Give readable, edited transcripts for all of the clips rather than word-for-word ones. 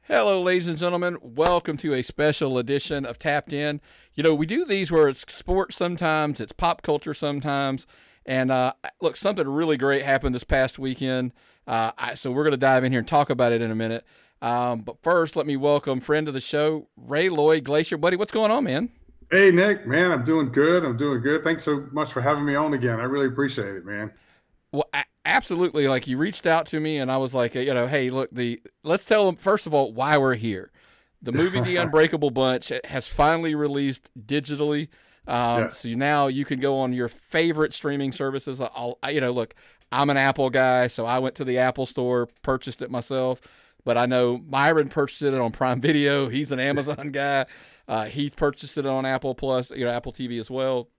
Hello, ladies and gentlemen. Welcome to a special edition of Tapped In. You know, we do these where it's sports sometimes, it's pop culture sometimes. And look, something really great happened this past weekend. So we're going to dive in here and talk about it in a minute. But first, let me welcome friend of the show, Lloyd, Glacier. Buddy, what's going on, man? Hey Nick, man, I'm doing good. I'm doing good. Thanks so much for having me on again. I really appreciate it, man. Well, absolutely. Like you reached out to me, and I was like, hey, look, let's tell them first of all why we're here. The movie The Unbreakable Bunch has finally released digitally. Yes. So now you can go on your favorite streaming services. Look, I'm an Apple guy, so I went to the Apple store, purchased it myself. But I know Myron purchased it on Prime Video. He's an Amazon guy. Heath purchased it on Apple Plus, Apple TV as well.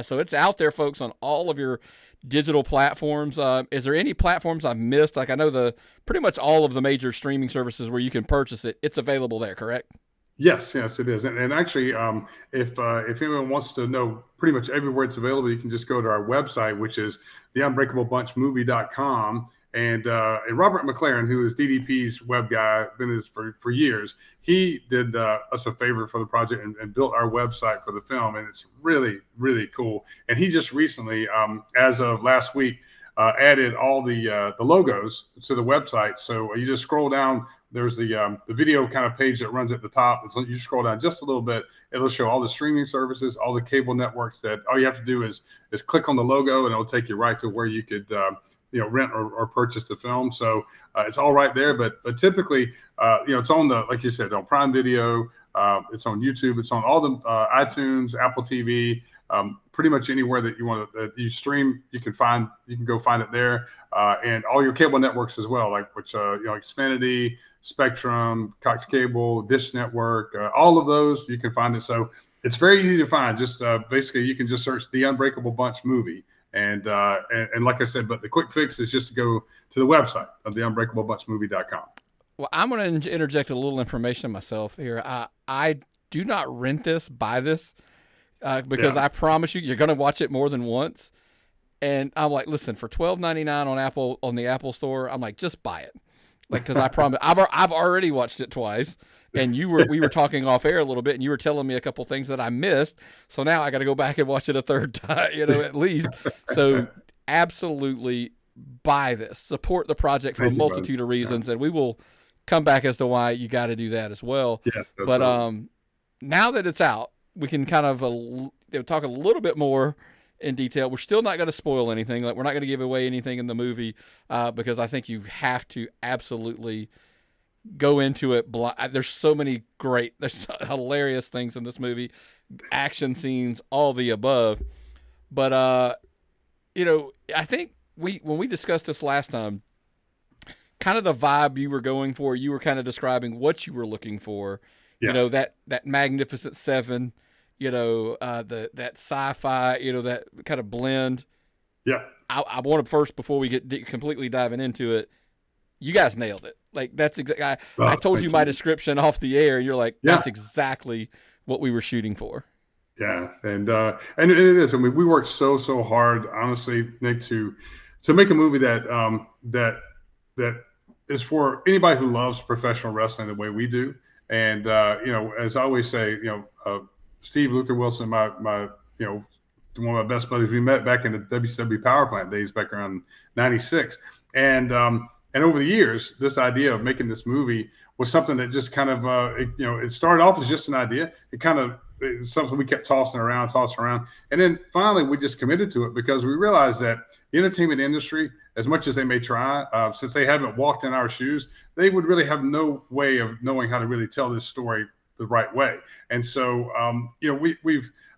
So it's out there, folks, on all of your digital platforms. Is there any platforms I've missed? Like I know pretty much all of the major streaming services where you can purchase it. It's available there, correct? Yes, it is. And actually, if anyone wants to know pretty much everywhere it's available, you can just go to our website, which is theunbreakablebunchmovie.com. And Robert McLaren, who is DDP's web guy, been this for years, he did us a favor for the project and built our website for the film, and it's really, really cool. And he just recently, as of last week, added all the logos to the website. So you just scroll down. There's the video kind of page that runs at the top. So you scroll down just a little bit, it'll show all the streaming services, all the cable networks. That all you have to do is click on the logo, and it'll take you right to where you could rent or purchase the film. So it's all right there. But typically, it's on like you said, on Prime Video. It's on YouTube. It's on all the iTunes, Apple TV. Pretty much anywhere that you want to you stream, you can go find it there, and all your cable networks as well, like Xfinity, Spectrum, Cox Cable, Dish Network, all of those you can find it. So it's very easy to find. Just basically, you can just search The Unbreakable Bunch movie, and like I said, but the quick fix is just to go to the website of theunbreakablebunchmovie.com. Well, I'm going to interject a little information myself here. I do not rent this, buy this. Because Yeah. I promise you're going to watch it more than once. And I'm like, listen, for $12.99 on the Apple Store, I'm like, just buy it, like because I promise I've already watched it twice. And we were talking off air a little bit, and you were telling me a couple things that I missed. So now I got to go back and watch it a third time, at least. So absolutely buy this, support the project for a Thank you, buddy. multitude of Yeah. reasons, and we will come back as to why you got to do that as well. Yes, But absolutely. now that it's out, we can kind of talk a little bit more in detail. We're still not going to spoil anything. Like we're not going to give away anything in the movie because I think you have to absolutely go into it blind. There's there's hilarious things in this movie, action scenes, all the above. But I think when we discussed this last time, kind of the vibe you were going for, you were kind of describing what you were looking for. Yeah. That Magnificent Seven, that sci-fi, that kind of blend. Yeah. I want to first, before we get completely diving into it, you guys nailed it. Like that's exactly. I Well, told you thank my you. description off the air. You're like, Yeah. that's exactly what we were shooting for. Yeah, and it is. I mean, we worked so hard, honestly, Nick, to make a movie that is for anybody who loves professional wrestling the way we do. And as I always say, Steve Luther Wilson, my one of my best buddies, we met back in the WCW Power Plant days back around '96, and over the years, this idea of making this movie was something that just kind of it started off as just an idea. It's something we kept tossing around, and then finally we just committed to it because we realized that the entertainment industry, as much as they may try, since they haven't walked in our shoes, they would really have no way of knowing how to really tell this story the right way. And so,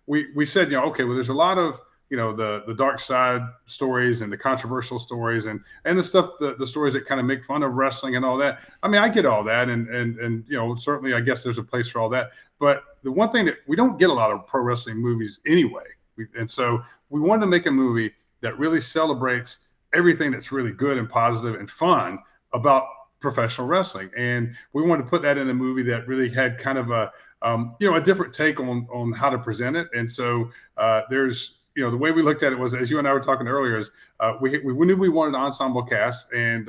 we said, okay, well, there's a lot of the dark side stories and the controversial stories and the stuff, the stories that kind of make fun of wrestling and all that. I mean, I get all that, and certainly I guess there's a place for all that. But the one thing that we don't get a lot of pro wrestling movies anyway, and so we wanted to make a movie that really celebrates everything that's really good and positive and fun about professional wrestling, and we wanted to put that in a movie that really had kind of a different take on how to present it. And so there's the way we looked at it was, as you and I were talking earlier, is we knew we wanted an ensemble cast, and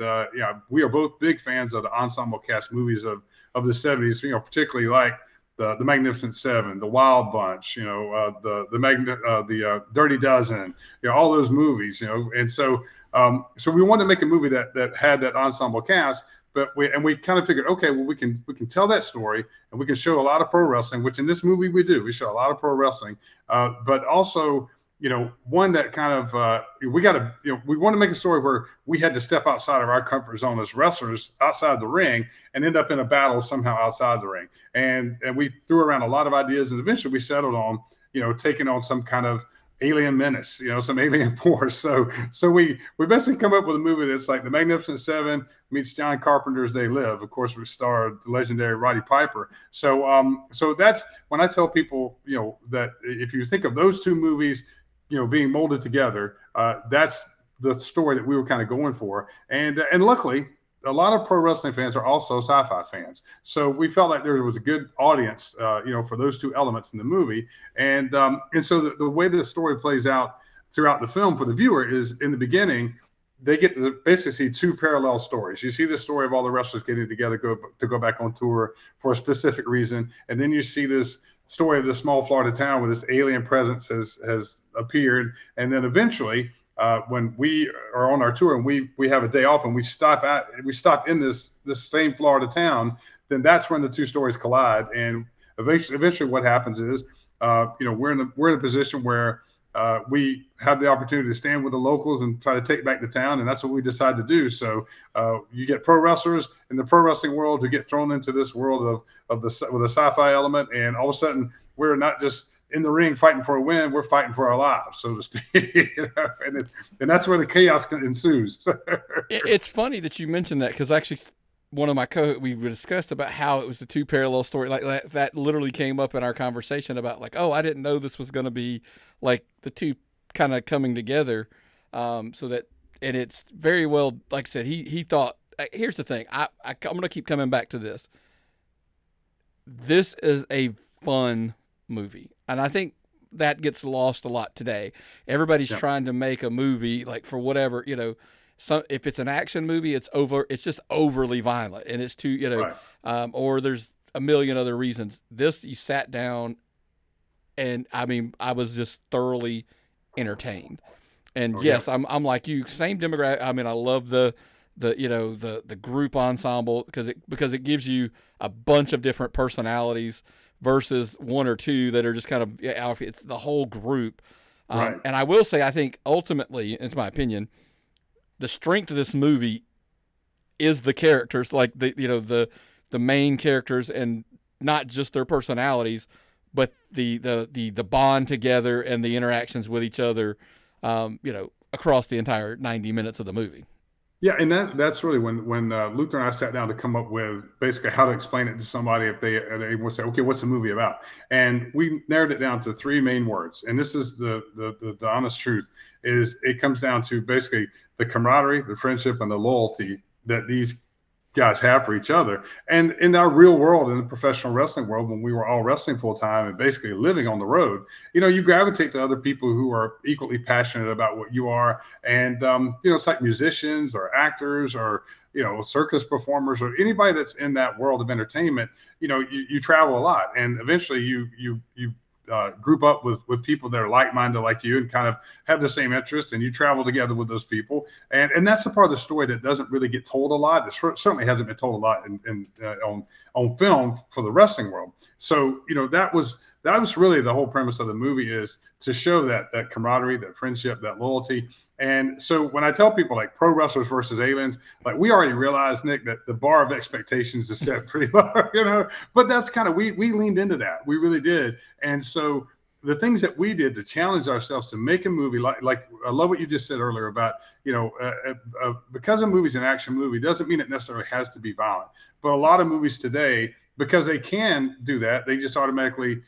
we are both big fans of the ensemble cast movies of the '70s. Particularly like the Magnificent Seven, the Wild Bunch, the Dirty Dozen, all those movies, and so we wanted to make a movie that had that ensemble cast. But we kind of figured, okay, well, we can tell that story, and we can show a lot of pro wrestling, which in this movie we do. We show a lot of pro wrestling, but also, one that kind of we want to make a story where we had to step outside of our comfort zone as wrestlers outside the ring and end up in a battle somehow outside the ring. And we threw around a lot of ideas, and eventually we settled on taking on some kind of alien menace, some alien force. So we basically come up with a movie that's like the Magnificent Seven meets John Carpenter's They Live. Of course, we starred the legendary Roddy Piper. So that's when I tell people, that if you think of those two movies, being molded together, that's the story that we were kind of going for. And luckily, a lot of pro wrestling fans are also sci-fi fans. So we felt like there was a good audience, for those two elements in the movie. And so the way the story plays out throughout the film for the viewer is, in the beginning, they get to basically see two parallel stories. You see the story of all the wrestlers getting together to go back on tour for a specific reason. And then you see this story of this small Florida town where this alien presence has appeared. And then eventually, when we are on our tour and we have a day off and we stop in this same Florida town, then that's when the two stories collide. And eventually what happens is, we're in a position where we have the opportunity to stand with the locals and try to take back the town, and that's what we decide to do. So you get pro wrestlers in the pro wrestling world who get thrown into this world with a sci-fi element, and all of a sudden we're not just in the ring fighting for a win, we're fighting for our lives, so to speak. And that's where the chaos ensues. It's funny that you mentioned that, because actually one of my we discussed about how it was the two parallel story, like that literally came up in our conversation about, like, oh, I didn't know this was going to be like the two kind of coming together, so that, and it's very well, like I said, he thought, here's the thing, I'm going to keep coming back to this. This is a fun movie, and I think that gets lost a lot today. Everybody's trying to make a movie, like, for whatever, so if it's an action movie, it's just overly violent, and it's too, right. Or there's a million other reasons. This, you sat down, and I mean, I was just thoroughly entertained. And yes, yeah. I'm like you, same demographic. I mean, I love the group ensemble because it gives you a bunch of different personalities versus one or two that are just kind of, it's the whole group. Right. And I will say, I think ultimately, it's my opinion, the strength of this movie is the characters, like the main characters, and not just their personalities, but the bond together and the interactions with each other, across the entire 90 minutes of the movie. Yeah, and that's really when Luther and I sat down to come up with basically how to explain it to somebody if they would say, okay, what's the movie about? And we narrowed it down to three main words. And this is the honest truth, is it comes down to basically the camaraderie, the friendship, and the loyalty that these guys have for each other. And in our real world, in the professional wrestling world, when we were all wrestling full time and basically living on the road, you gravitate to other people who are equally passionate about what you are. And, it's like musicians or actors or, circus performers or anybody that's in that world of entertainment. You travel a lot, and eventually you group up with people that are like-minded like you and kind of have the same interests, and you travel together with those people. And that's the part of the story that doesn't really get told a lot. It certainly hasn't been told a lot on film for the wrestling world. So, that was really the whole premise of the movie, is to show that camaraderie, that friendship, that loyalty. And so when I tell people, like, pro wrestlers versus aliens, like, we already realized, Nick, that the bar of expectations is set pretty low, but that's kind of, we leaned into that. We really did. And so the things that we did to challenge ourselves to make a movie, like I love what you just said earlier about, because a movie's an action movie doesn't mean it necessarily has to be violent. But a lot of movies today, because they can do that, they just automatically,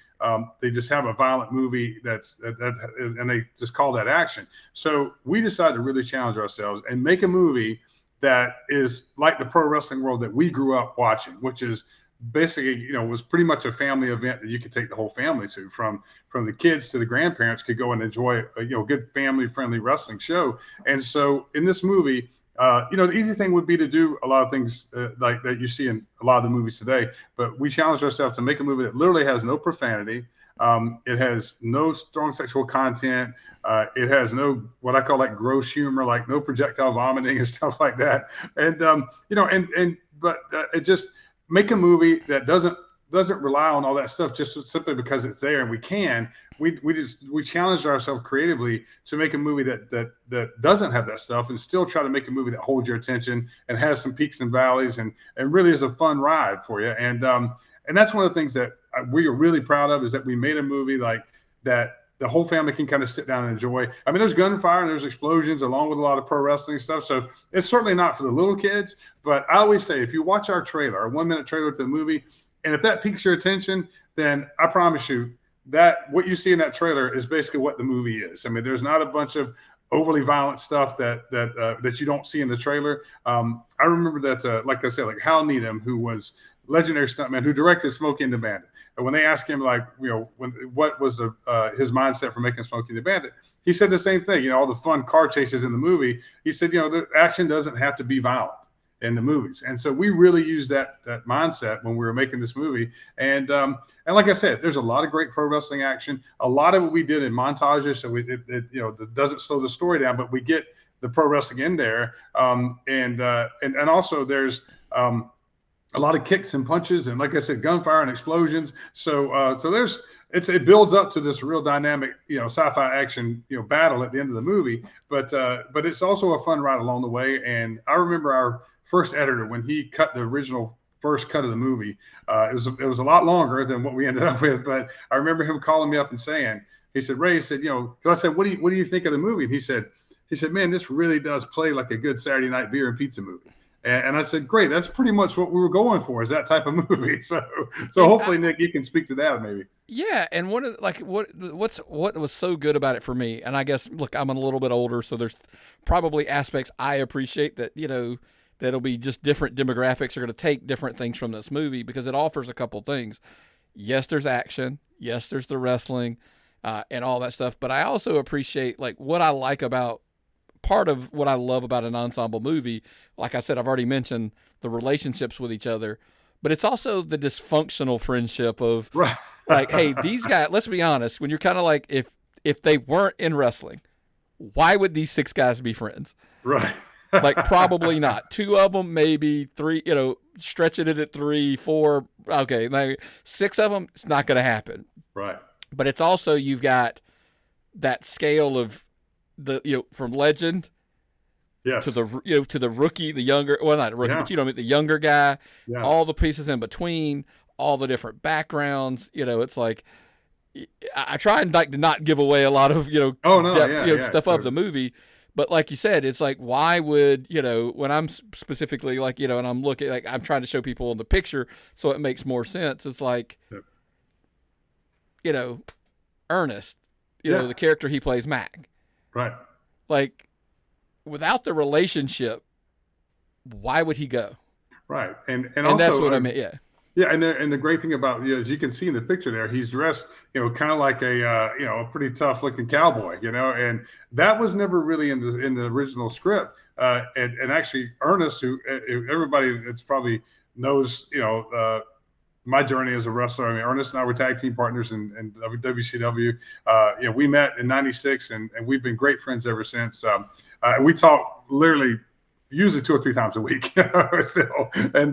they just have a violent movie and they just call that action. So we decided to really challenge ourselves and make a movie that is like the pro wrestling world that we grew up watching, which is basically, was pretty much a family event that you could take the whole family to, from the kids to the grandparents could go and enjoy a good family friendly wrestling show. And so in this movie, the easy thing would be to do a lot of things like that you see in a lot of the movies today, but we challenged ourselves to make a movie that literally has no profanity. It has no strong sexual content. It has no, what I call, like, gross humor, like no projectile vomiting and stuff like that. And but it just make a movie that doesn't rely on all that stuff just simply because it's there and we can. We challenged ourselves creatively to make a movie that doesn't have that stuff and still try to make a movie that holds your attention and has some peaks and valleys and really is a fun ride for you. And that's one of the things that we are really proud of, is that we made a movie like that the whole family can kind of sit down and enjoy. I mean, there's gunfire and there's explosions along with a lot of pro wrestling stuff. So it's certainly not for the little kids, but I always say, if you watch our trailer, our 1 minute trailer to the movie, and if that piques your attention, then I promise you that what you see in that trailer is basically what the movie is. I mean, there's not a bunch of overly violent stuff that you don't see in the trailer. I remember that, like I said, like Hal Needham, who was legendary stuntman who directed Smokey and the Bandit. And when they asked him, like, what was his mindset for making Smokey and the Bandit, he said the same thing. All the fun car chases in the movie. He said, the action doesn't have to be violent in the movies. And so we really used that mindset when we were making this movie. And like I said, there's a lot of great pro wrestling action. A lot of it we did in montages, so it doesn't slow the story down, but we get the pro wrestling in there. And also there's a lot of kicks and punches, and like I said, gunfire and explosions. So it builds up to this real dynamic, sci-fi action, battle at the end of the movie. But it's also a fun ride along the way. And I remember our first editor, when he cut the original first cut of the movie, it was a lot longer than what we ended up with. But I remember him calling me up and saying, he said, Ray, he said, because I said, what do you think of the movie? And he said, man, this really does play like a good Saturday night beer and pizza movie. And I said, great, that's pretty much what we were going for, is that type of movie. So hopefully, Nick, you can speak to that maybe. Yeah, and what was so good about it for me, and I guess, look, I'm a little bit older, so there's probably aspects I appreciate that, that'll be just different demographics are going to take different things from this movie, because it offers a couple things. Yes, there's action. Yes, there's the wrestling and all that stuff. But I also appreciate, like, what I like about, part of what I love about an ensemble movie, like I said, I've already mentioned the relationships with each other, but it's also the dysfunctional friendship of, right. Like, hey, these guys, let's be honest, when you're kind of like, if they weren't in wrestling, why would these six guys be friends? Right. Like, probably not. Two of them, maybe three, stretching it at 3, 4. Okay. Now, 6 of them, it's not going to happen. Right. But it's also, you've got that scale of the, from legend, yes, to the, to the rookie, the younger, well, not rookie, but the younger guy, all the pieces in between, all the different backgrounds, it's like, I try and like to not give away a lot of, stuff of the movie. But like you said, it's like, why would, when I'm specifically like, and I'm looking, like, I'm trying to show people in the picture so it makes more sense. It's like, Ernest, the character he plays, Mac. Right. Like, without the relationship, why would he go? Right. And also, that's what I meant. Yeah. Yeah, and the great thing about, as you can see in the picture there, he's dressed, kind of like a pretty tough looking cowboy, and that was never really in the original script. And actually, Ernest, who everybody that's probably knows, my journey as a wrestler. I mean, Ernest and I were tag team partners in WCW. We met in '96, and we've been great friends ever since. We talk literally usually 2 or 3 times a week still. And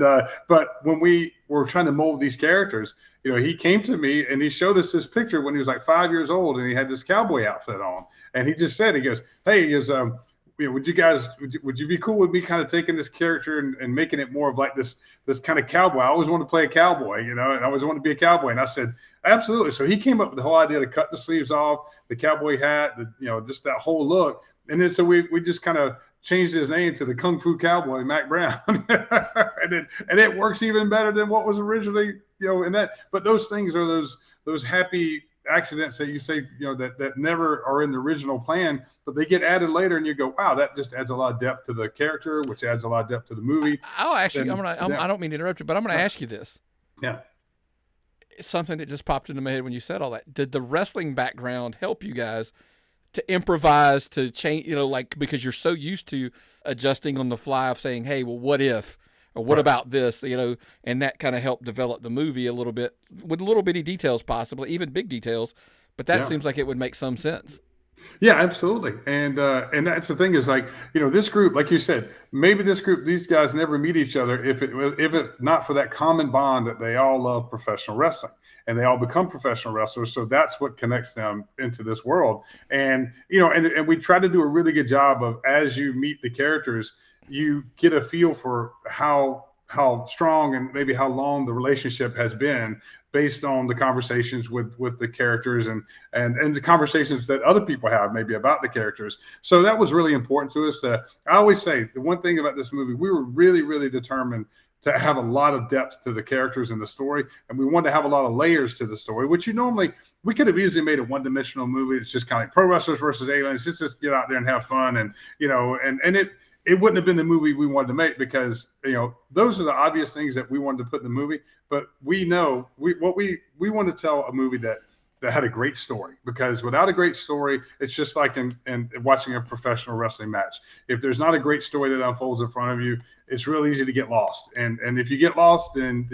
but when we were trying to mold these characters, he came to me and he showed us this picture when he was like 5 years old, and he had this cowboy outfit on, and he just said, he goes, would you be cool with me kind of taking this character and making it more of like this kind of cowboy? I always wanted to play a cowboy, and I always wanted to be a cowboy. And I said, absolutely. So he came up with the whole idea to cut the sleeves off, the cowboy hat, just that whole look. And then so we just kind of changed his name to the Kung Fu Cowboy, Mac Brown. and it works even better than what was originally, in that. But those things are those happy accidents that you say, that never are in the original plan, but they get added later, and you go, wow, that just adds a lot of depth to the character, which adds a lot of depth to the movie. I don't mean to interrupt you, but I'm gonna ask you this. Yeah. It's something that just popped into my head when you said all that. Did the wrestling background help you guys to improvise, to change, like, because you're so used to adjusting on the fly of saying, hey, well, what if, or what Right. about this, and that kind of helped develop the movie a little bit with little bitty details, possibly even big details, but that Yeah. seems like it would make some sense. Yeah, absolutely. And that's the thing is, like, this group, like you said, maybe this group, these guys never meet each other if it not for that common bond that they all love professional wrestling and they all become professional wrestlers. So that's what connects them into this world. And and we try to do a really good job of, as you meet the characters, you get a feel for how strong and maybe how long the relationship has been based on the conversations with the characters and the conversations that other people have maybe about the characters. So that was really important to us. I always say the one thing about this movie, we were really, really determined to have a lot of depth to the characters and the story, and we wanted to have a lot of layers to the story, which we could have easily made a one-dimensional movie. It's just kind of like pro wrestlers versus aliens. It's just get out there and have fun, and it wouldn't have been the movie we wanted to make, because those are the obvious things that we wanted to put in the movie. But we know we want to tell a movie that had a great story, because without a great story, it's just like in watching a professional wrestling match. If there's not a great story that unfolds in front of you, it's real easy to get lost. And if you get lost, then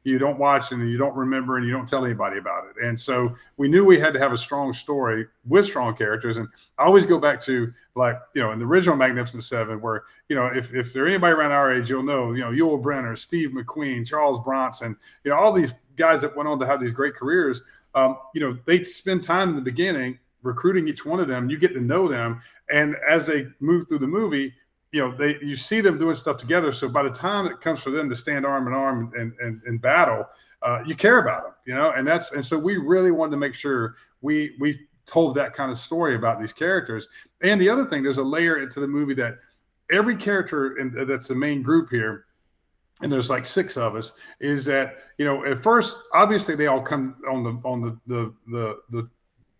you don't watch and you don't remember and you don't tell anybody about it. And so we knew we had to have a strong story with strong characters. And I always go back to, like, in the original Magnificent Seven, where, if there's anybody around our age, you'll know, Yul Brynner, Steve McQueen, Charles Bronson, all these guys that went on to have these great careers. They spend time in the beginning recruiting each one of them. You get to know them. And as they move through the movie, you see them doing stuff together. So by the time it comes for them to stand arm in arm and battle, you care about them, and so we really wanted to make sure we told that kind of story about these characters. And the other thing, there's a layer into the movie that every character, and that's the main group here, and there's like 6 of us, is that, at first, obviously they all come on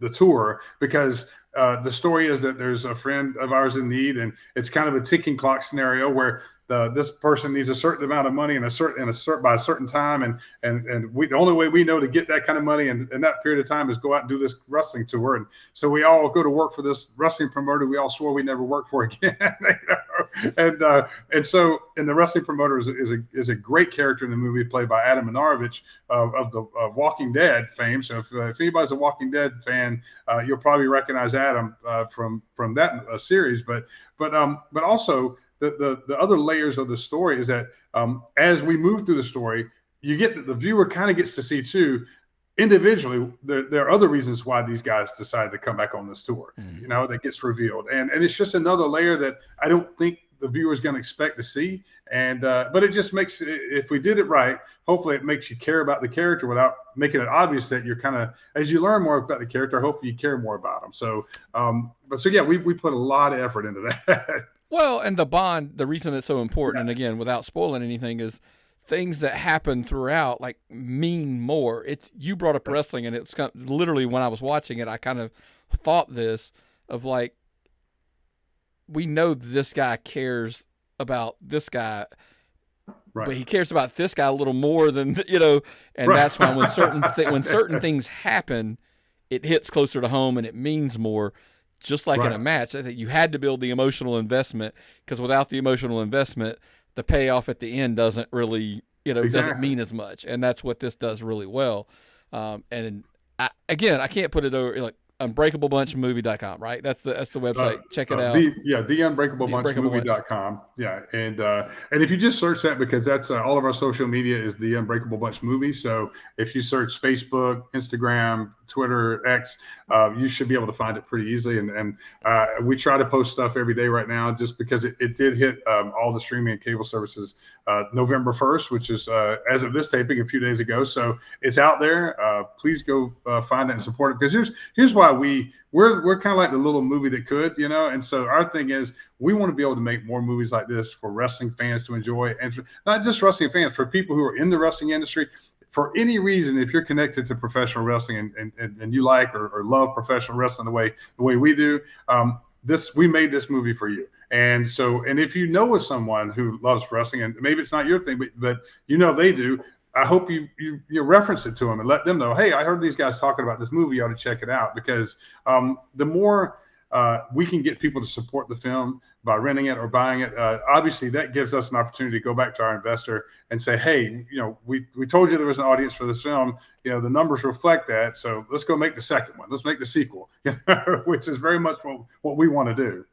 the tour because the story is that there's a friend of ours in need, and it's kind of a ticking clock scenario where this person needs a certain amount of money by a certain time, and the only way we know to get that kind of money in that period of time is go out and do this wrestling tour. And so we all go to work for this wrestling promoter we all swore we never work for again. And the wrestling promoter is a great character in the movie, played by Adam Minarovich of Walking Dead fame. So if anybody's a Walking Dead fan, you'll probably recognize Adam from that series. But also the other layers of the story is that as we move through the story, the viewer kind of gets to see too, individually, there are other reasons why these guys decided to come back on this tour, that gets revealed. And it's just another layer that I don't think the viewer is going to expect to see. And but it just makes, if we did it right, hopefully it makes you care about the character without making it obvious that you're kind of, as you learn more about the character, hopefully you care more about them. So, yeah, we put a lot of effort into that. Well, and the bond, the reason it's so important, and again, without spoiling anything, is things that happen throughout like mean more. You brought up wrestling, and it's kind of, literally when I was watching it, I kind of thought this of like, we know this guy cares about this guy, Right. but he cares about this guy a little more than and Right. that's why when certain things happen, it hits closer to home and it means more. Just like in a match, I think you had to build the emotional investment, because without the emotional investment, the payoff at the end doesn't really, doesn't mean as much. And that's what this does really well. And I can't put it over, like, unbreakablebunchmovie.com, right? That's the website. Check it out. The unbreakablebunchmovie.com. Yeah. And if you just search that, because that's all of our social media is the Unbreakable Bunch Movie. So if you search Facebook, Instagram, Twitter, X, you should be able to find it pretty easily. And we try to post stuff every day right now, just because it did hit all the streaming and cable services November 1st, which is as of this taping a few days ago. So it's out there. Please go find it and support it, because here's why we're kind of like the little movie that could, and so our thing is, we want to be able to make more movies like this for wrestling fans to enjoy, and not just wrestling fans, for people who are in the wrestling industry. For any reason, if you're connected to professional wrestling and you like or love professional wrestling the way we do, we made this movie for you. And so, and if you know of someone who loves wrestling, and maybe it's not your thing, but they do, I hope you reference it to them and let them know, hey, I heard these guys talking about this movie. You ought to check it out, because the more we can get people to support the film by renting it or buying it, obviously that gives us an opportunity to go back to our investor and say, hey, we told you there was an audience for this film. The numbers reflect that. So let's go make the second one. Let's make the sequel, which is very much what we want to do.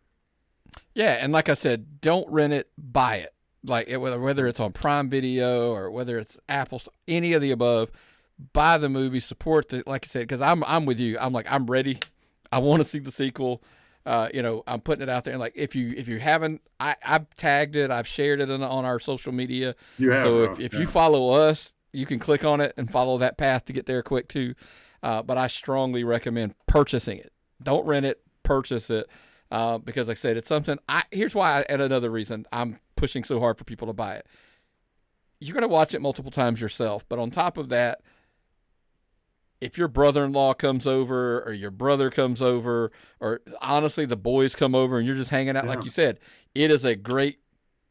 Yeah, and like I said, don't rent it, buy it. Like whether it's on Prime Video or whether it's Apple, any of the above, buy the movie, support the, like I said, because I'm with you. I'm ready. I want to see the sequel. I'm putting it out there. And like if you haven't, I've tagged it, I've shared it on our social media. You have, so if you follow us, you can click on it and follow that path to get there quick too. But I strongly recommend purchasing it. Don't rent it, purchase it. Because like I said, it's something here's why, and another reason I'm pushing so hard for people to buy it. You're going to watch it multiple times yourself, but on top of that, if your brother-in-law comes over or your brother comes over, or honestly, the boys come over and you're just hanging out, like you said, it is a great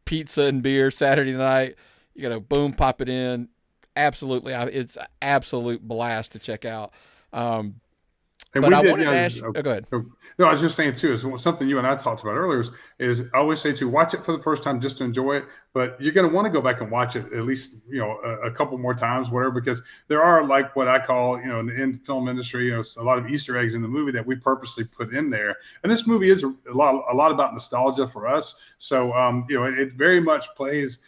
pizza and beer Saturday night, boom, pop it in. Absolutely. It's an absolute blast to check out. But I wanted to ask you, go ahead. No, I was just saying too, is something you and I talked about earlier is I always say to watch it for the first time just to enjoy it, but you're going to want to go back and watch it at least, a couple more times, whatever, because there are, like what I call, in the film industry, a lot of Easter eggs in the movie that we purposely put in there. And this movie is a lot about nostalgia for us. So, it very much plays,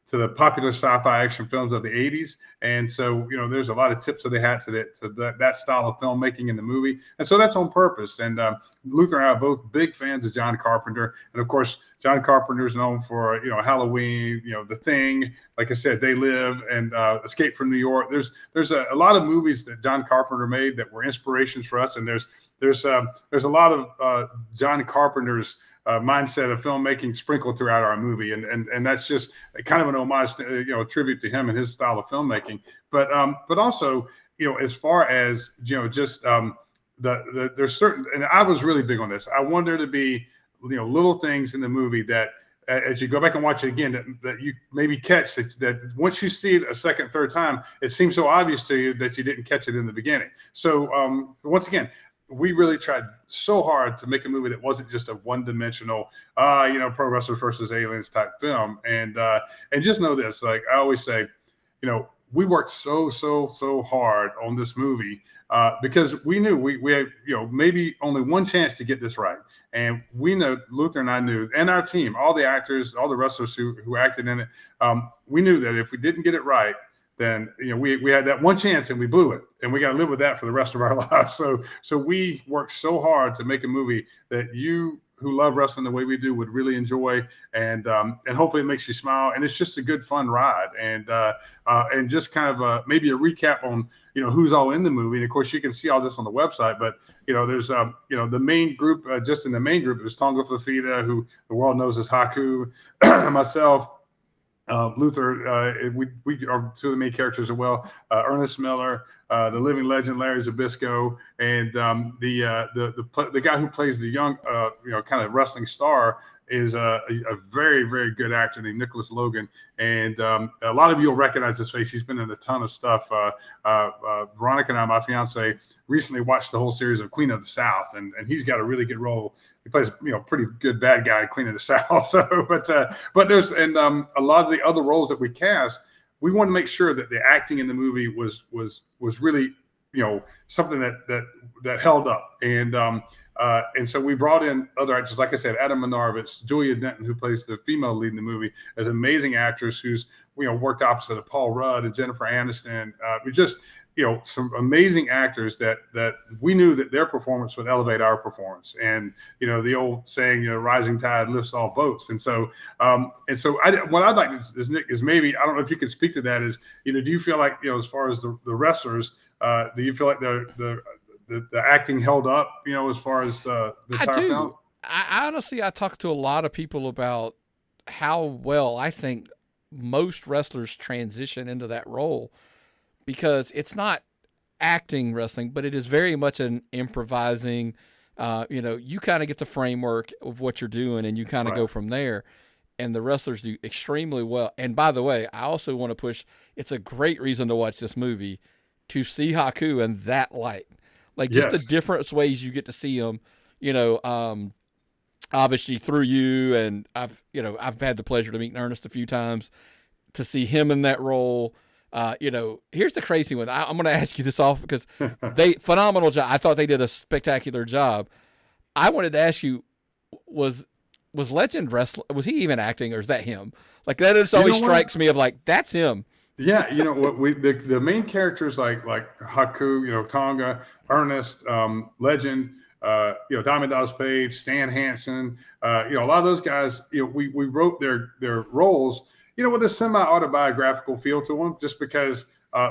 to the popular sci-fi action films of the 80s. And so, there's a lot of tips that they had to that style of filmmaking in the movie. And so that's on purpose. And Luther and I are both big fans of John Carpenter. And of course, John Carpenter is known for, Halloween, The Thing, like I said, They Live, and Escape from New York. There's a lot of movies that John Carpenter made that were inspirations for us. And there's a lot of John Carpenter's mindset of filmmaking sprinkled throughout our movie, and that's just kind of an homage, a tribute to him and his style of filmmaking. But also, as far as just there's certain, and I was really big on this. I want there to be little things in the movie that, as you go back and watch it again, that you maybe catch that once you see it a second, third time, it seems so obvious to you that you didn't catch it in the beginning. So once again, we really tried so hard to make a movie that wasn't just a one-dimensional, pro wrestlers versus aliens type film. And just know this, like I always say, we worked so hard on this movie because we knew we had, maybe only one chance to get this right. And we know, Luther and I knew, and our team, all the actors, all the wrestlers who acted in it, we knew that if we didn't get it right, then we had that one chance and we blew it, and we got to live with that for the rest of our lives. So we worked so hard to make a movie that you who love wrestling the way we do would really enjoy, and hopefully it makes you smile. And it's just a good fun ride, and just kind of maybe a recap on who's all in the movie. And of course you can see all this on the website, but there's the main group, just in the main group, there's Tonga Fafita, who the world knows as Haku, myself, Luther, we are two of the main characters as well. Ernest Miller, the living legend Larry Zbyszko, and the guy who plays the young, kind of wrestling star is a very, very good actor named Nicholas Logan. And a lot of you will recognize his face. He's been in a ton of stuff. Veronica and I, my fiance, recently watched the whole series of Queen of the South, and he's got a really good role. He plays, pretty good bad guy in Queen of the South. So, but there's, and a lot of the other roles that we cast, we want to make sure that the acting in the movie was really, something that held up. And so we brought in other actors, like I said, Adam Manarovich, Julia Denton, who plays the female lead in the movie, as amazing actress who's, worked opposite of Paul Rudd and Jennifer Aniston. We just, some amazing actors that we knew that their performance would elevate our performance. And, the old saying, rising tide lifts all boats. And so, what I'd like to, Nick, is maybe, I don't know if you could speak to that, is, do you feel like, as far as the wrestlers, do you feel like the acting held up, as far as the entire film? I honestly, I talked to a lot of people about how well I think most wrestlers transition into that role, because it's not acting wrestling, but it is very much an improvising, you kind of get the framework of what you're doing and you kind of go from there. and the wrestlers do extremely well. And by the way, I also want to push. It's a great reason to watch this movie, to see Haku in that light, like just the Yes. different ways you get to see him. You know, obviously through you, and I've had the pleasure to meet Ernest a few times, to see him in that role. Here's the crazy one. I'm going to ask you this off because they phenomenal job. I thought they did a spectacular job. I wanted to ask you, was Legend wrestling? Was he even acting, or is that him? Like that just always strikes me of like that's him. Yeah, you know what the main characters like Haku, you know, Tonga, Ernest, Legend, Diamond Dallas Page, Stan Hansen, a lot of those guys, we wrote their roles, with a semi-autobiographical feel to them, just because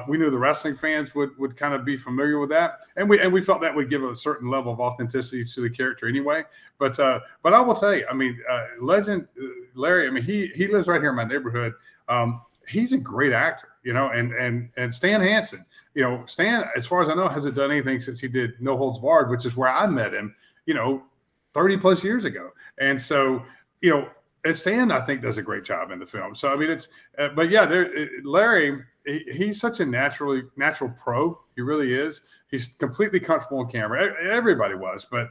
we knew the wrestling fans would kind of be familiar with that, and we felt that would give a certain level of authenticity to the character anyway. But I will tell you, I mean, Legend Larry, I mean, he lives right here in my neighborhood. He's a great actor, and Stan Hansen, Stan, as far as I know, hasn't done anything since he did No Holds Barred, which is where I met him, 30 plus years ago. And so, and Stan, I think, does a great job in the film. So, I mean, but yeah, Larry, he's such a natural pro. He really is. He's completely comfortable on camera. Everybody was, but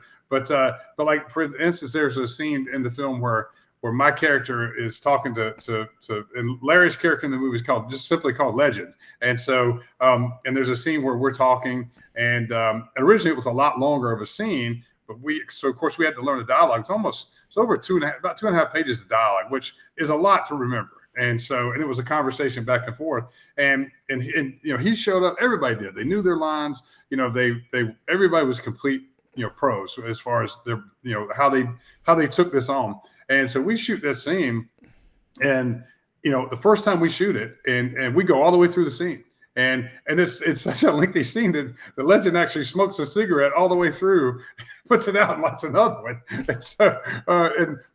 like, for instance, there's a scene in the film where my character is talking to and Larry's character in the movie is simply called Legend. And so, and there's a scene where we're talking, and originally it was a lot longer of a scene, but of course we had to learn the dialogue. It's over about 2.5 pages of dialogue, which is a lot to remember. And so, and it was a conversation back and forth, and he showed up. Everybody did. They knew their lines. Everybody was complete, pros as far as their, how they took this on. And so we shoot this scene, and the first time we shoot it, and we go all the way through the scene, and it's such a lengthy scene that the Legend actually smokes a cigarette all the way through, puts it out, and lights another one. And so,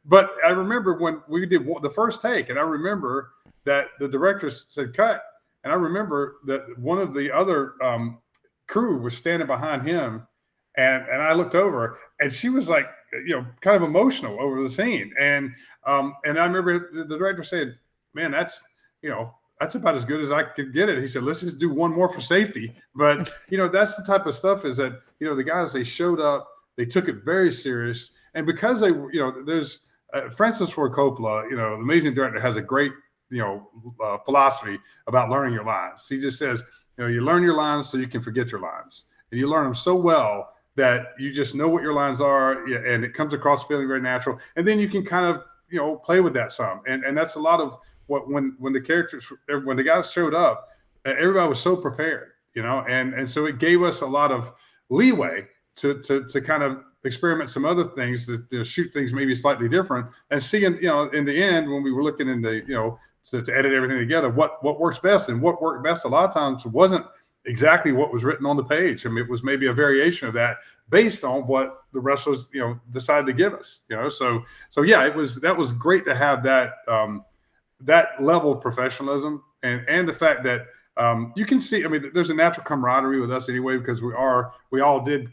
but I remember when we did the first take, and I remember that the director said cut, and I remember that one of the other crew was standing behind him, and I looked over, and she was like, kind of emotional over the scene. And I remember the director said, man, that's about as good as I could get it. He said, let's just do one more for safety. But, that's the type of stuff is that, the guys, they showed up, they took it very serious. And because they, there's, Francis Ford Coppola, the amazing director, has a great, philosophy about learning your lines. He just says, you learn your lines so you can forget your lines. And you learn them so well that you just know what your lines are, and it comes across feeling very natural. And then you can kind of, play with that some. And that's a lot of what, when the guys showed up, everybody was so prepared, and so it gave us a lot of leeway to kind of experiment some other things, to shoot things maybe slightly different, and see, in the end, when we were looking in the, to edit everything together, what works best. And what worked best a lot of times wasn't exactly what was written on the page. I mean, it was maybe a variation of that based on what the wrestlers, decided to give us, so yeah, that was great to have that, that level of professionalism, and the fact that, you can see, I mean, there's a natural camaraderie with us anyway, because we all did,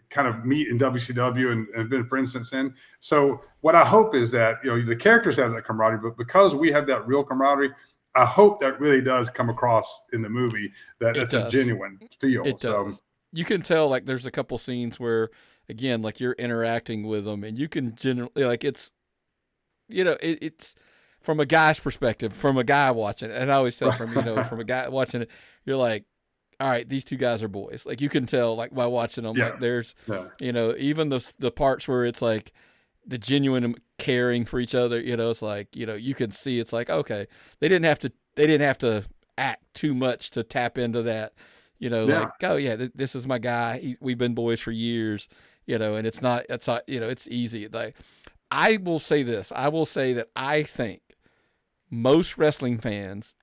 kind of meet in WCW and have been friends since then. So what I hope is that, the characters have that camaraderie, but because we have that real camaraderie, I hope that really does come across in the movie, that it's a genuine feel. It does. You can tell, like, there's a couple scenes where, again, like, you're interacting with them, and you can generally, like, it's, it's from a guy's perspective, from a guy watching it. And I always say from a guy watching it, you're like, all right, these two guys are boys. Like, you can tell, like, by watching them, like, there's, even the parts where it's like the genuine caring for each other, it's like, you can see, it's like, okay, they didn't have to act too much to tap into that, like, oh yeah, this is my guy. We've been boys for years, and it's easy. Like, I will say this. I will say that I think most wrestling fans,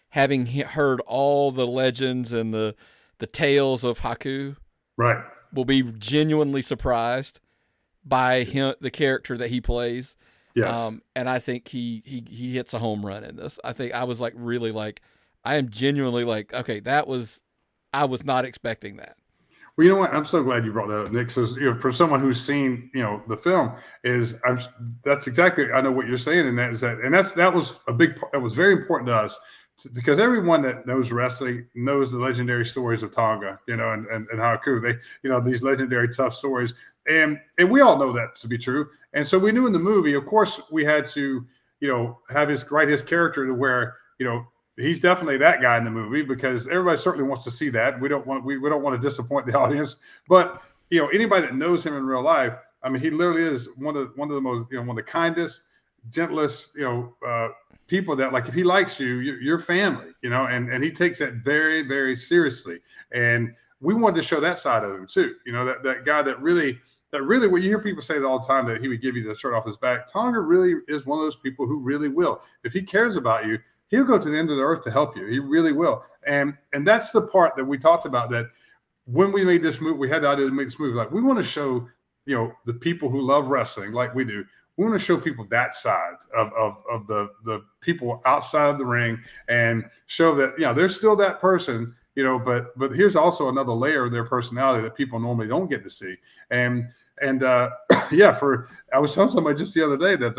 having heard all the legends and the tales of Haku, right, will be genuinely surprised by the character that he plays. Yes. And I think he hits a home run in this. I think I was like, really, like, I am genuinely like, okay, I was not expecting that. Well, you know what? I'm so glad you brought that up, Nick. So, for someone who's seen, the film, that's exactly, I know what you're saying, and that was that was very important to us, because everyone that knows wrestling knows the legendary stories of Tonga, and Haku. They, these legendary tough stories, and we all know that to be true. And so we knew in the movie, of course, we had to, have write his character to where, he's definitely that guy in the movie, because everybody certainly wants to see that. We don't want to disappoint the audience, but anybody that knows him in real life, I mean, he literally is one of the most, one of the kindest, gentlest, people that, like, if he likes you, you're family, and he takes that very, very seriously. And we wanted to show that side of him too. That guy that really, when you hear people say that all the time, that he would give you the shirt off his back, Tonga really is one of those people who really will. If he cares about you, he'll go to the end of the earth to help you. He really will. And that's the part that we talked about, that when we made this movie, we had the idea to make this movie. Like, we want to show, the people who love wrestling like we do. We want to show people that side of the people outside of the ring, and show that, there's still that person, but here's also another layer of their personality that people normally don't get to see. And yeah, I was telling somebody just the other day that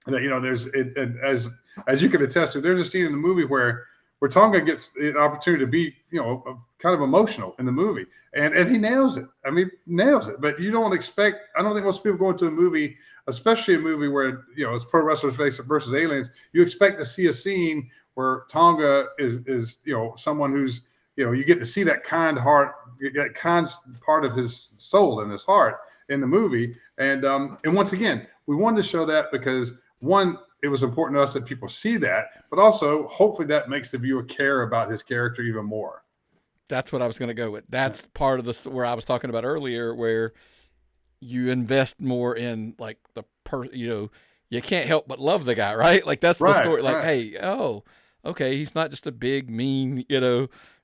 there's as you can attest to, there's a scene in the movie where Tonga gets an opportunity to be, kind of emotional in the movie, and he nails it. I mean, nails it. But you don't expect. I don't think most people go into a movie, especially a movie where it's pro wrestlers versus aliens. You expect to see a scene where Tonga is someone who's you get to see that kind heart, that kind part of his soul and his heart in the movie. And once again, we wanted to show that because, one, it was important to us that people see that, but also hopefully that makes the viewer care about his character even more. That's what I was going to go with. That's part of where I was talking about earlier, where you invest more in, like, you can't help but love the guy, right? Like, that's the story. Like, hey, okay, he's not just a big, mean,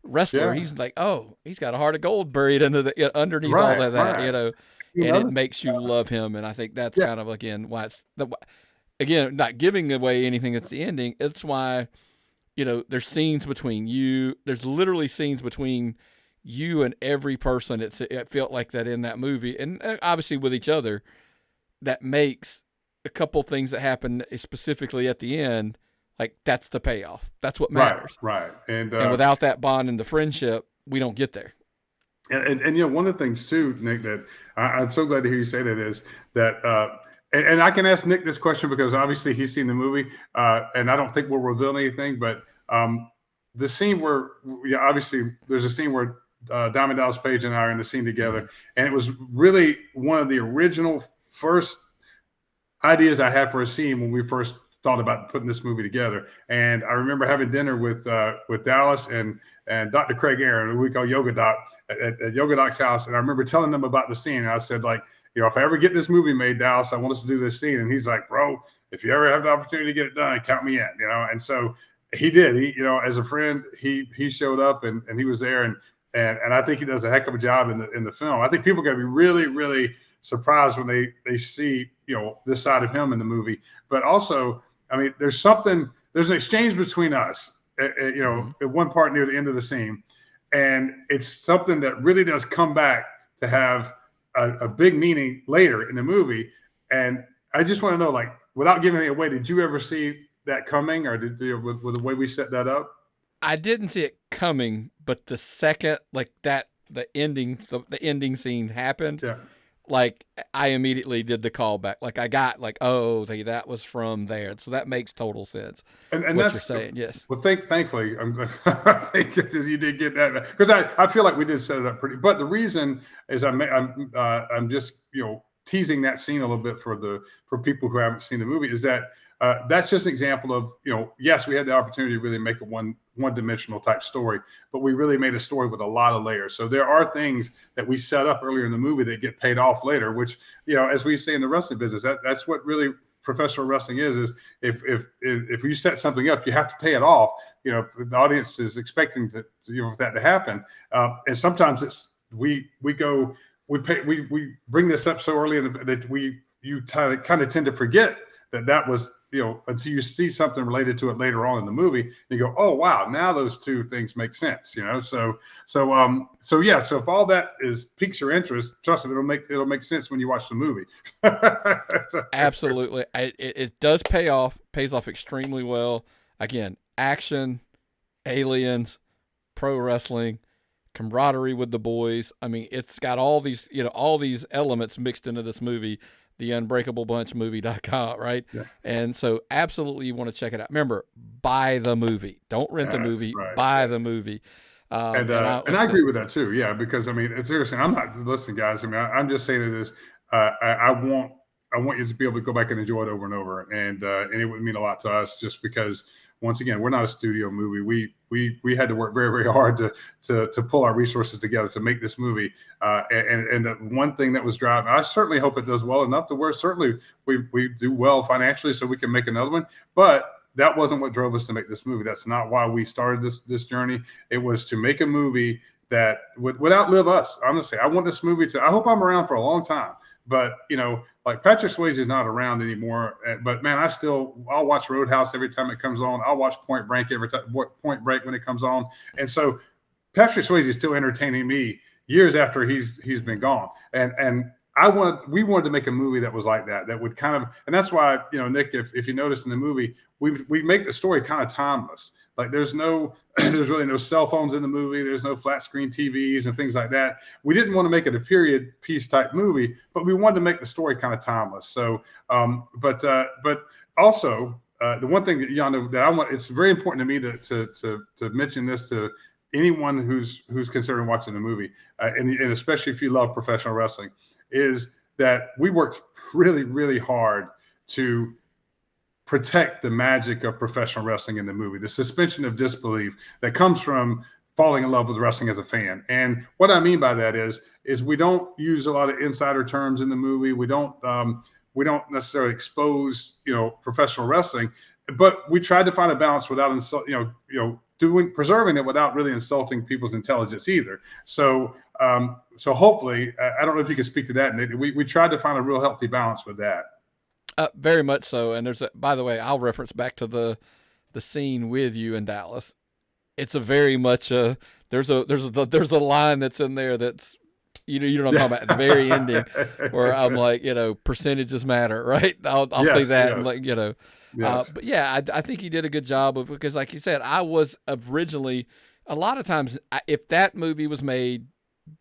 wrestler. Yeah. He's like, he's got a heart of gold buried underneath all of that, and it makes you love him. And I think that's kind of, again, why it's again, not giving away anything at the ending. It's why, there's scenes between you. There's literally scenes between you and every person. It felt like that in that movie, and obviously with each other, that makes a couple things that happen specifically at the end. Like, that's the payoff. That's what matters. Right. And without that bond and the friendship, we don't get there. And one of the things too, Nick, that I'm so glad to hear you say that is that. And I can ask Nick this question because obviously he's seen the movie, and I don't think we'll reveal anything. But the scene where, obviously, there's a scene where Diamond Dallas Page and I are in the scene together, and it was really one of the original first ideas I had for a scene when we first thought about putting this movie together. And I remember having dinner with Dallas and Dr. Craig Aaron, who we call Yoga Doc, at Yoga Doc's house. And I remember telling them about the scene. And I said, like, if I ever get this movie made, Dallas, I want us to do this scene. And he's like, bro, if you ever have the opportunity to get it done, count me in, And so he did. He, as a friend, he showed up and he was there. And I think he does a heck of a job in the film. I think people are going to be really, really surprised when they see, this side of him in the movie. But also, I mean, there's an exchange between us, at one part near the end of the scene. And it's something that really does come back to have a big meaning later in the movie. And I just want to know, like, without giving it away, did you ever see that coming, or with the way we set that up? I didn't see it coming, but the second, like, that, the ending scene happened, like, I immediately did the callback. Like, I got, like, that was from there. So that makes total sense. And what you're saying, yes. Well, thankfully, I think you did get that, because I feel like we did set it up pretty. But the reason is I'm just teasing that scene a little bit for people who haven't seen the movie, is that that's just an example of, yes, we had the opportunity to really make a one-dimensional type story, but we really made a story with a lot of layers. So there are things that we set up earlier in the movie that get paid off later, which, as we say in the wrestling business, that's what really professional wrestling is if you set something up, you have to pay it off. The audience is expecting for that to happen. And sometimes we bring this up so early that you kind of tend to forget that was until you see something related to it later on in the movie, and you go, oh wow, now those two things make sense. So yeah. So if all that piques your interest, trust me, it'll make sense when you watch the movie. Absolutely. It does pays off extremely well. Again, action, aliens, pro wrestling, camaraderie with the boys. I mean, it's got all these elements mixed into this movie, the Unbreakable Bunch movie.com, right? Yeah. And so absolutely you want to check it out. Remember, buy the movie. Don't rent the movie, buy the movie. And I agree with that too. Yeah, because I mean, it's seriously, I'm not listening, guys. I mean, I'm just saying it is. I want you to be able to go back and enjoy it over and over, and it would mean a lot to us, just because once again, we're not a studio movie. We had to work very, very hard to pull our resources together to make this movie. And the one thing that was driving, I certainly hope it does well enough to where certainly we do well financially so we can make another one. But that wasn't what drove us to make this movie. That's not why we started this journey. It was to make a movie that would outlive us. Honestly, I want this movie I hope I'm around for a long time. But, like Patrick Swayze is not around anymore. But man, I'll watch Roadhouse every time it comes on. I'll watch Point Break Point Break when it comes on. And so Patrick Swayze is still entertaining me years after he's been gone. And we wanted to make a movie that was like that would kind of, and that's why, Nick, if you notice in the movie, we make the story kind of timeless. Like there's really no cell phones in the movie. There's no flat screen TVs and things like that. We didn't want to make it a period piece type movie, but we wanted to make the story kind of timeless. So, but also the one thing that y'all know that I want, it's very important to me to mention this to anyone who's considering watching the movie, and especially if you love professional wrestling, is that we worked really, really hard to protect the magic of professional wrestling in the movie, the suspension of disbelief that comes from falling in love with wrestling as a fan. And what I mean by that is we don't use a lot of insider terms in the movie. We don't necessarily expose, professional wrestling, but we tried to find a balance without preserving it without really insulting people's intelligence either. So hopefully, I don't know if you can speak to that. We tried to find a real healthy balance with that. Very much so. And by the way, I'll reference back to the scene with you in Dallas. It's a very much there's a line that's in there that's you know what I'm talking about at the very ending where I'm like, percentages matter, right? I'll say that, yes. And yes. But yeah, I think he did a good job of, because like you said, I was originally, a lot of times if that movie was made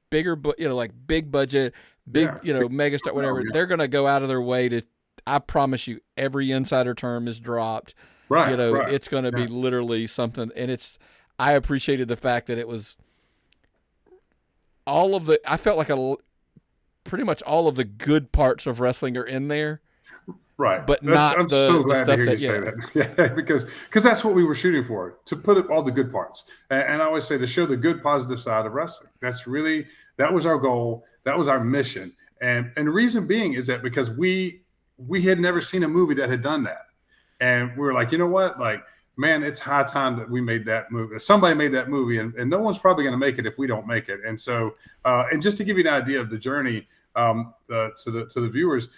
bigger, but like big budget, mega star, whatever, they're going to go out of their way to, I promise you, every insider term is dropped. Right. It's going to be literally something. And I appreciated the fact that it was I felt like pretty much all of the good parts of wrestling are in there. Right. But I'm so glad the stuff to hear you say that. Yeah, because that's what we were shooting for, to put up all the good parts. And I always say to show the good, positive side of wrestling. That was our goal. That was our mission. And the reason being is that because we had never seen a movie that had done that. And we were like, you know what? Like, man, it's high time that we made that movie. Somebody made that movie, and no one's probably going to make it if we don't make it. And so, and just to give you an idea of the journey to the viewers,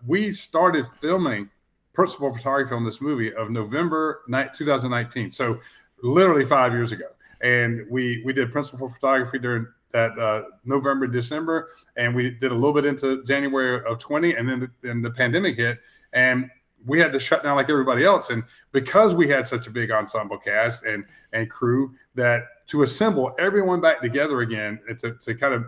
we started filming principal photography on this movie of November 2019. So literally 5 years ago. And we did principal photography during that November, December, and we did a little bit into January of 20, and then the pandemic hit, and we had to shut down like everybody else. And because we had such a big ensemble cast and crew, that to assemble everyone back together again and to kind of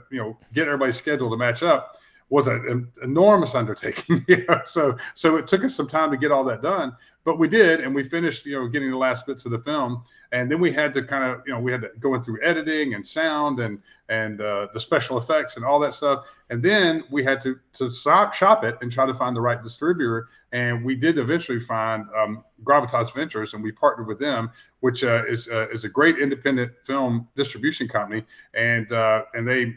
get everybody's schedule to match up was an enormous undertaking. So it took us some time to get all that done, but we did, and we finished getting the last bits of the film, and then we had to kind of we had to go through editing and sound and the special effects and all that stuff, and then we had to shop it and try to find the right distributor, and we did eventually find Gravitas Ventures, and we partnered with them, which is a great independent film distribution company, and they.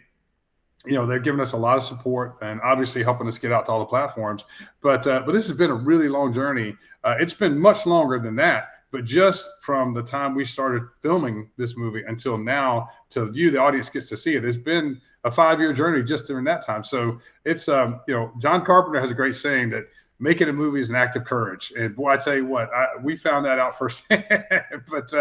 They're giving us a lot of support and obviously helping us get out to all the platforms. But this has been a really long journey. It's been much longer than that. But just from the time we started filming this movie until now, till the audience gets to see it, it's been a 5-year journey just during that time. So it's, John Carpenter has a great saying that making a movie is an act of courage. And boy, I tell you what, we found that out firsthand. But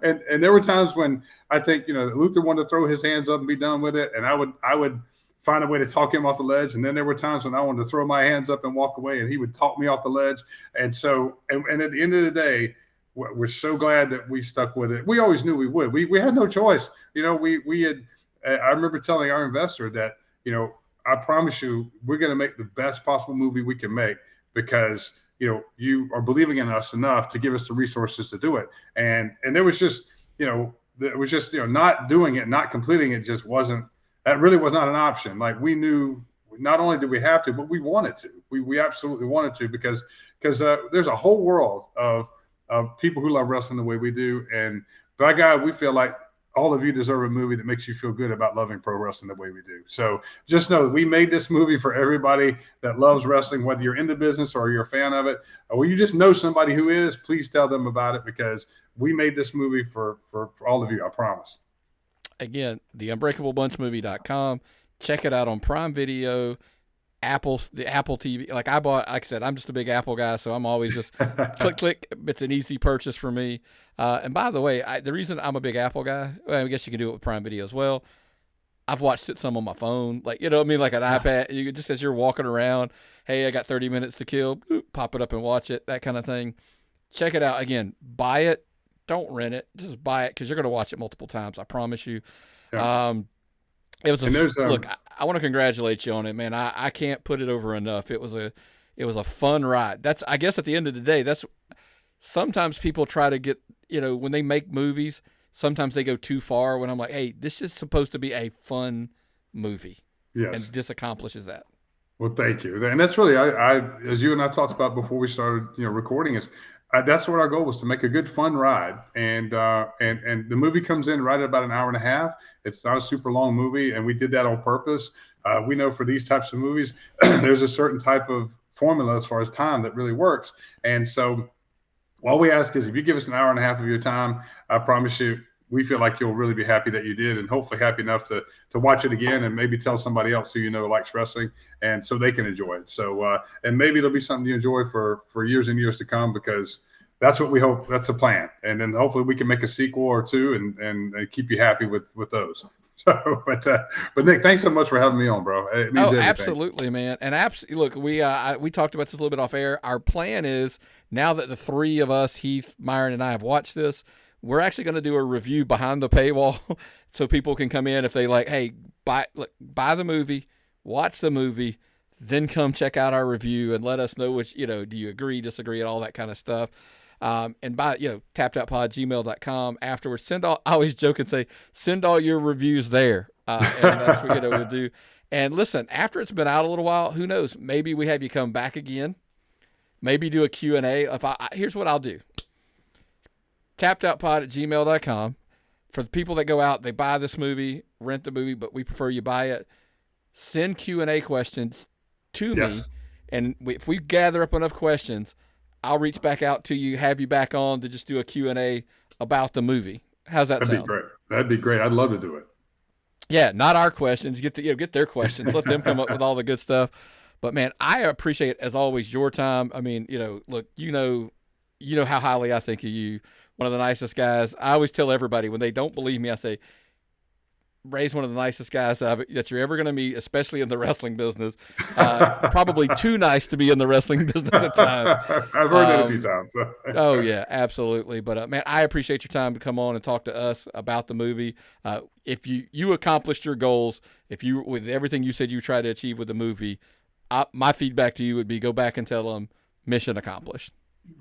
and there were times when I think, Luther wanted to throw his hands up and be done with it, and I would find a way to talk him off the ledge. And then there were times when I wanted to throw my hands up and walk away, and he would talk me off the ledge. And so, and at the end of the day, we're so glad that we stuck with it. We always knew we would. We had no choice. We had. I remember telling our investor that, I promise you, we're going to make the best possible movie we can make, because you are believing in us enough to give us the resources to do it. And there was just not doing it, not completing it, just wasn't. That really was not an option. Like, we knew not only did we have to, but we wanted to. We absolutely wanted to, because there's a whole world of people who love wrestling the way we do. And by God, we feel like all of you deserve a movie that makes you feel good about loving pro wrestling the way we do. So just know that we made this movie for everybody that loves wrestling, whether you're in the business or you're a fan of it, or you just know somebody who is. Please tell them about it, because we made this movie for all of you. I promise. Again, the unbreakablebunchmovie.com. Check it out on Prime Video, the Apple TV. Like I said, I'm just a big Apple guy, so I'm always just click. It's an easy purchase for me. And by the way, the reason I'm a big Apple guy, well, I guess you can do it with Prime Video as well. I've watched it some on my phone, like like an iPad. You just, as you're walking around, hey, I got 30 minutes to kill, pop it up and watch it, that kind of thing. Check it out. Again, buy it. Don't rent it. Just buy it, because you're going to watch it multiple times. I promise you. Yeah. It was look. I want to congratulate you on it, man. I can't put it over enough. It was a fun ride. That's, I guess, at the end of the day, that's sometimes people try to get, when they make movies, sometimes they go too far. When I'm like, hey, this is supposed to be a fun movie. Yes. And this accomplishes that. Well, thank you. And that's really, I as you and I talked about before we started, recording, is that's what our goal was, to make a good, fun ride. And the movie comes in right at about an hour and a half. It's not a super long movie, and we did that on purpose. We know for these types of movies, there's a certain type of formula as far as time that really works. And so all we ask is, if you give us an hour and a half of your time, I promise you, we feel like you'll really be happy that you did, and hopefully happy enough to watch it again, and maybe tell somebody else who likes wrestling, and so they can enjoy it. So and maybe it'll be something you enjoy for years and years to come, because that's what we hope. That's the plan. And then hopefully we can make a sequel or two and keep you happy with those. So, but Nick, thanks so much for having me on, bro. It means everything. Absolutely, man. And look, we talked about this a little bit off air. Our plan is, now that the three of us, Heath, Myron, and I, have watched this, we're actually going to do a review behind the paywall, so people can come in if they like, hey, buy the movie, watch the movie, then come check out our review and let us know which, do you agree, disagree, and all that kind of stuff. And by, tappedoutpod@gmail.com afterwards. I always joke and say, send all your reviews there. And that's what we'll do. And listen, after it's been out a little while, who knows? Maybe we have you come back again. Maybe do a Q&A. Here's what I'll do. tappedoutpod@gmail.com. For the people that go out, they buy this movie, rent the movie, but we prefer you buy it. Send Q&A questions to me. And if we gather up enough questions, I'll reach back out to you, have you back on to just do a Q&A about the movie. How's that sound? That'd be great. That'd be great. I'd love to do it. Yeah, not our questions. Get their questions. Let them come up with all the good stuff. But man, I appreciate, as always, your time. I mean, look, you know how highly I think of you. One of the nicest guys. I always tell everybody, when they don't believe me, I say, Ray's one of the nicest guys that you're ever going to meet, especially in the wrestling business. Probably too nice to be in the wrestling business at times. I've heard that a few times. So. Oh, yeah, absolutely. But, man, I appreciate your time to come on and talk to us about the movie. If you accomplished your goals, with everything you said you tried to achieve with the movie, my feedback to you would be, go back and tell them, mission accomplished.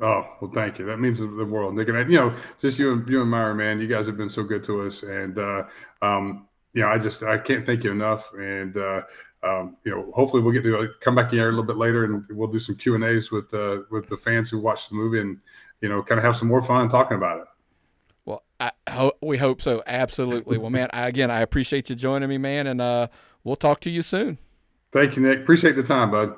Oh, well, thank you. That means the world, Nick. And, just you and Myra, man, you guys have been so good to us. And, I can't thank you enough. And, hopefully we'll get to come back here a little bit later, and we'll do some Q&As with the fans who watched the movie, and, kind of have some more fun talking about it. Well, we hope so. Absolutely. Well, man, I appreciate you joining me, man. And we'll talk to you soon. Thank you, Nick. Appreciate the time, bud.